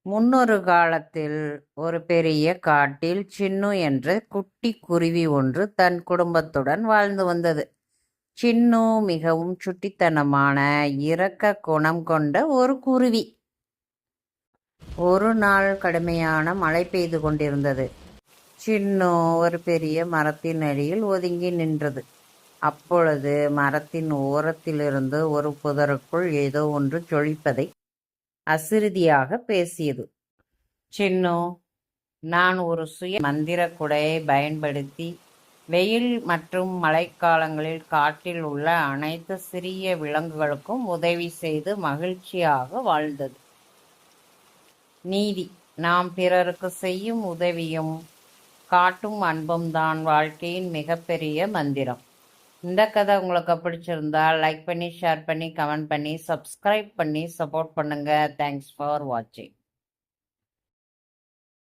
முன்னொரு காலத்தில் ஒரு பெரிய காட்டில் சின்னு என்ற குட்டி குருவி ஒன்று தன் குடும்பத்துடன் வாழ்ந்து வந்தது. சின்னு மிகவும் சுட்டித்தனமான இரக்க குணம் கொண்ட ஒரு குருவி. ஒரு நாள் கடுமையான மழை பெய்து கொண்டிருந்தது. சின்னு ஒரு பெரிய மரத்தின் அடியில் ஒதுங்கி நின்றது. அப்பொழுது மரத்தின் ஓரத்திலிருந்து ஒரு புதருக்குள் ஏதோ ஒன்று ஜொலிப்பதை அசிறுதியாக பேசியது. சின்னு, நான் ஒரு சுய மந்திர குடையை பயன்படுத்தி வெயில் மற்றும் மழைக்காலங்களில் காட்டில் உள்ள அனைத்து சிறிய விலங்குகளுக்கும் உதவி செய்து மகிழ்ச்சியாக வாழ்ந்தது. நீதி: நாம் பிறருக்கு செய்யும் உதவியும் காட்டும் அன்பும் தான் வாழ்க்கையின் மிகப்பெரிய மந்திரம். இந்த கதை உங்களுக்கு பிடிச்சிருந்தா லைக் பண்ணி, ஷேர் பண்ணி, கமெண்ட் பண்ணி, சப்ஸ்கிரைப் பண்ணி சப்போர்ட் பண்ணுங்க. தேங்க்ஸ் ஃபார் வாட்சிங்.